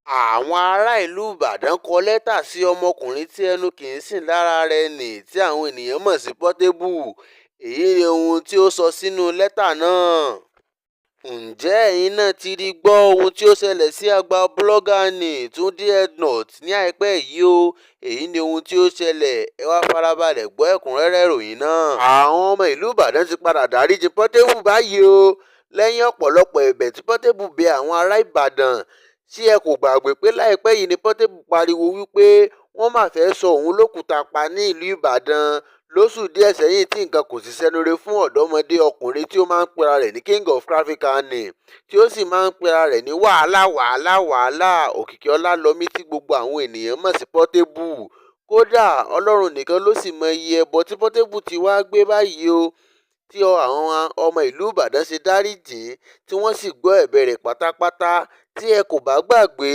Àwọn ará ìlú Ìbàdàn kọ lẹ́tà sí ọmọkùnrin tí ẹnu kì í sìn lára rẹ̀ nì tí àwọn ènìyàn mọ̀ sí Portable. Èyí ni ohun tí ó sọ sínú lẹ́tà náà. Ǹjẹ́ ẹ̀yin náà ti rí gbọ́ ohun tí ó ṣẹlẹ̀ sí àgbà búlọ́gà nì Túndé Ednut ní àìpẹ́ yìí o? Èyí ni ohun tí ó ṣẹlẹ̀, ẹ wá farabalẹ̀ gbọ́ ẹ̀kúnrẹ́rẹ́ ìròyìn náà. Àwọn ọmọ ìlú Ìbàdàn ti padà dáríjì Portable báyìí o, lẹ́yìn ọ̀pọ̀lọpọ̀ ẹ̀bẹ̀ tí Portable bẹ àwọn ará Ìbàdàn. Tí ẹ kò gbàgbé pé láìpẹ́ yìí ni Portable pariwo wípé wọ́n máa fẹ́ sọ òun lókùúta pa ní ìlú Ìbàdàn lóṣù díẹ̀ sẹ́yìn tí nǹkan kò sì sẹ́nure fún ọ̀dọ́mọdé ọkùnrin tí ó máa ń pera rẹ̀ ní King of Africa nì, tí ó sì máa ń pera rẹ̀ ní wàhálà òkìkí ọlálọ́mí tí gbogbo àwọn ènìyàn mọ̀ sí Portable. Kódà Ọlọ́run nìkan ló sì mọ iye ẹbọ tí Portable ti wá gbé báyìí o, tí àwọn ọmọ ìlú Ìbàdàn ṣe dáríjì tí wọ́n sì gbọ́ ẹ̀bẹ̀ rẹ̀ pátápátá. Tí ẹ kò bá gbàgbé,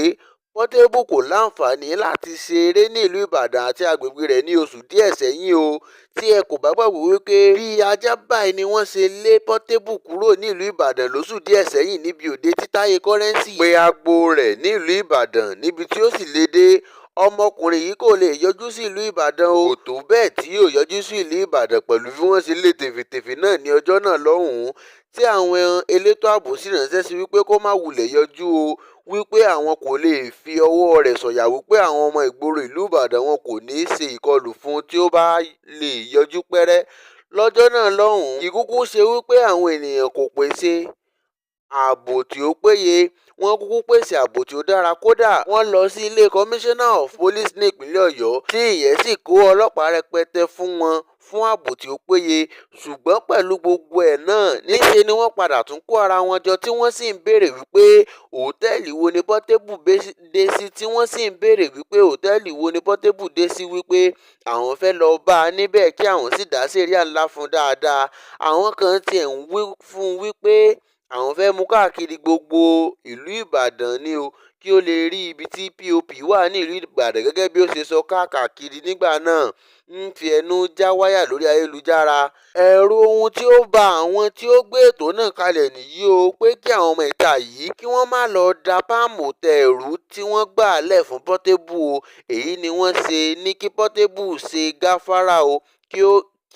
Portable kò láǹfààní láti ṣe eré ní ìlú Ìbàdàn àti agbègbè rẹ̀ ní oṣù díẹ̀ sẹ́yìn o. Tí ẹ kò bá gbàgbé wípé bí ajá báyìí ni wọ́n ṣe lé Portable kúrò ní ìlú Ìbàdàn lóṣù díẹ̀ sẹ́yìn níbi òde tí Táyé Currency pe agbo rẹ̀ ní ìlú Ìbàdàn níbi tí ó sì lé dé. Ọmọkùnrin yìí kò lè yọjú sí ìlú Ìbàdàn o. Kò tó bẹ́ẹ̀ tí yóò yọjú sí ìlú Ìbàdàn pẹ̀lú bí wọ́n ṣe lé tèfètèfè náà ní ọjọ́ náà lọ́hùn-ún, tí àwọn elétò ààbò sì ránṣẹ́ sí wípé kó má wulẹ̀ yọjú o, wípé àwọn kò lè fi ọwọ́ rẹ̀ sọ̀yà wípé àwọn ọmọ ìgboro ìlú Ìbàdàn wọn kò ní í ṣe ìkọlù fún tí ó bá lè yọjú pẹ́rẹ́ lọ́jọ́ náà lọ́hùn-ún. Ìkúkú ṣe wípé àwọn ènìyàn kò pèsè ààbò tí ó péye, wọ́n kúkú pèsè ààbò tí ó dára. Kódà wọ́n lọ sí ilé Commissioner of Police ní ìpínlẹ̀ Ọ̀yọ́, tí ìyẹn sì kó ọlọ́pàá rẹpẹtẹ fún wọn fún ààbò tí ó péye. Ṣùgbọ́n pẹ̀lú gbogbo ẹ̀ náà, níṣe ni wọ́n padà tún kó ara wọn jọ tí wọ́n sì ń béèrè wípé hòtẹ́ẹ̀lì wo ni Portable dé sí, tí wọ́n sì ń béèrè wípé hòtẹ́ẹ̀lì wo ni Portable dé sí, wípé àwọn fẹ́ lọ bá a níbẹ̀ kí àwọn sì dá sẹ̀ríà ńlá fún dáadáa. Àwọn kan tiẹ̀ ń wí fún un wípé àwọn fẹ́ mú káàkiri gbogbo ìlú Ìbàdàn ni o, kí ó lè rí ibi tí POP wà ní ìlú Ìbàdàn gẹ́gẹ́ bí ó ṣe sọ káàkiri nígbà náà, ń fi ẹnu já wáyà lórí ayélujára. Ẹ̀rù ohun tí ó ba àwọn tí ó gbé ètò náà kalẹ̀ nìyí o, pé kí àwọn ọmọ ìta yìí kí wọ́n má lọ da Palm Hotel rú tí wọ́n gbà lẹ̀ fún Portable o. Èyí ni wọ́n ṣe ní kí Portable ṣe gáfárà o,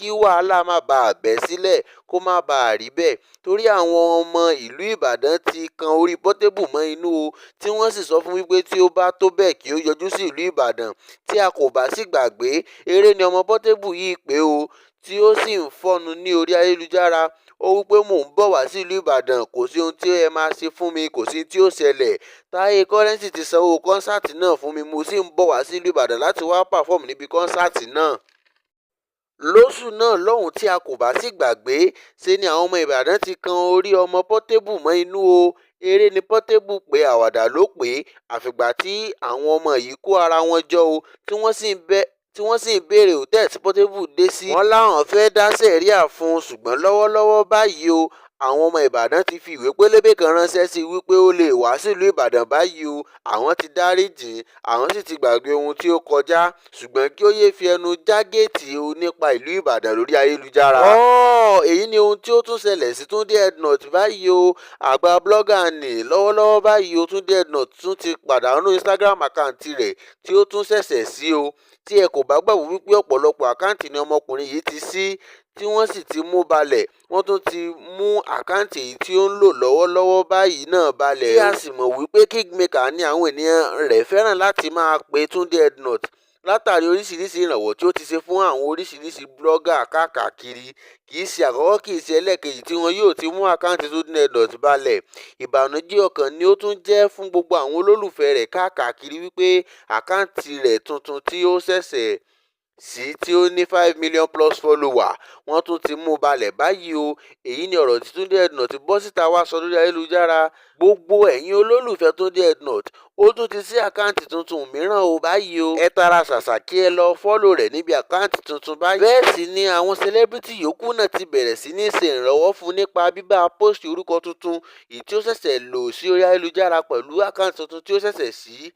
kí wàhálà má bàa bẹ́ sílẹ̀, kó má bàa rí bẹ́ẹ̀. Torí àwọn ọmọ ìlú Ìbàdàn ti kan orí Portable mọ́ inú o, tí wọ́n sì sọ fún wípé tí ó bá tó bẹ́ẹ̀ kí ó yọjú sí ìlú Ìbàdàn. Tí a kò bá sì gbàgbé, eré ni ọmọ Portable yìí pé o, tí ó sì ń fọ́nu ní orí ayélujára. Ó wípé mò ń bọ̀ wá sí ìlú Ìbàdàn, kò sí ohun tí ẹ máa ṣe fún mi, kò sí tí ó ṣẹlẹ̀. Táyé Currency ti sanwó kọ́nsáàtì náà fún mi, mo sì ń bọ̀ wá sí ìlú Ìbàdàn láti wá pàfọ́ọ̀mù níbi kọ́nsáàtì náà. Lóṣù náà lọ́hùn, tí a kò bá sì gbàgbé, ṣe ni àwọn ọmọ Ìbàdàn ti kan orí ọmọ Portable mọ́ inú o. Eré ni Portable pé, àwàdà ló pé. Àfìgbà tí àwọn ọmọ yìí kó ara wọn jọ o, tí wọ́n sì ń béèrè hòtẹ́ẹ̀lì tí Portable dé sí. Wọ́n láwọn fẹ́ dá sẹ̀ríà fún un, ṣùgbọ́n lọ́wọ́lọ́wọ́ báyìí o, àwọn ọmọ Ìbàdàn ti fi ìwé pélébé kan ránṣẹ́ sí wípé ó lè wá sílùú Ìbàdàn báyìí o. Àwọn ti dáríjì, àwọn sì ti gbàgbé ohun tí ó kọjá, ṣùgbọ́n kí ó yé fi ẹnu já géètì o nípa ìlú Ìbàdàn lórí ayélujára. Èyí ni ohun tí ó tún ṣẹlẹ̀ sí Túndé Ednut báyìí o. Àgbà blogger nì lọ́wọ́lọ́wọ́ báyìí o, Túndé Ednut tún ti pàdánù Instagram àkáǹtì rẹ̀ tí ó tún ṣẹ̀ṣẹ̀ sí o. Tí ẹ kò bá gbàgbọ́ wípé ọ̀pọ̀lọpọ̀ àkáǹtì ni ọmọkùnrin yìí ti ṣí, tí wọ́n sì ti mú balẹ̀. Wọ́n tún ti mú àkáǹtì èyí tí ó ń lò lọ́wọ́lọ́wọ́ báyìí náà balẹ̀. Tí a sì mọ̀ wípé Kingmaker ni àwọn ènìyàn rẹ̀ fẹ́ràn láti máa pe Túndé Ednut látàrí oríṣiríṣi ìrànwọ́ tí ó ti ṣe fún àwọn oríṣiríṣi blogger káàkiri. Kì í ṣe àkọ́kọ́, kì í ṣe ẹlẹ́ẹ̀kejì tí wọn yóò ti mú àkáǹtì Túndé Ednut balẹ̀. Ìbànújẹ́ ọkàn ni ó tún jẹ́ fún gbogbo àwọn olólùfẹ́ rẹ̀ káàkiri wípé àkáǹtì rẹ̀ tuntun tí ó ṣẹ̀ṣẹ̀ sí, tí ó ní 5 million plus follower, wọ́n tún ti mú balẹ̀ báyìí o. Èyí ni ọ̀rọ̀ tí Túndé Ednut bọ́ síta wá sọ lórí ayélujára. Gbogbo ẹ̀yin olólùfẹ́ Túndé Ednut, ó tún ti ṣí àkáǹtì tuntun mìíràn o báyìí o. Ẹ tara ṣàṣà kí ẹ lọ fọ́lò rẹ̀ níbi àkáǹtì tuntun báyìí. Bẹ́ẹ̀ sì ni àwọn celebrity yòókù náà ti bẹ̀rẹ̀ sí ní ṣe ìrànwọ́ fún nípa bíbá post orúkọ tuntun èyí tí ó ṣẹ̀ṣẹ̀ lò sí orí ayélujára pẹ̀lú àkáǹtì tuntun tí ó ṣẹ̀ṣẹ̀ sí.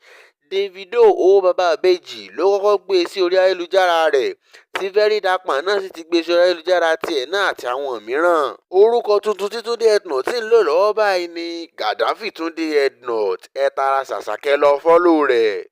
Davido owó baba ìbejì ló kọ́kọ́ gbé sí orí ayélujára rẹ̀, tí Very Dark Man náà sì ti gbé sórí ayélujára tiẹ̀ náà àti àwọn mìíràn. Orúkọ tuntun tí Túndé Ednut sì ń lò lọ́wọ́ báyìí ni Gaddafi Túndé Ednut. Ẹ tara ṣàṣà kẹ́ lọ fọ́lò rẹ̀.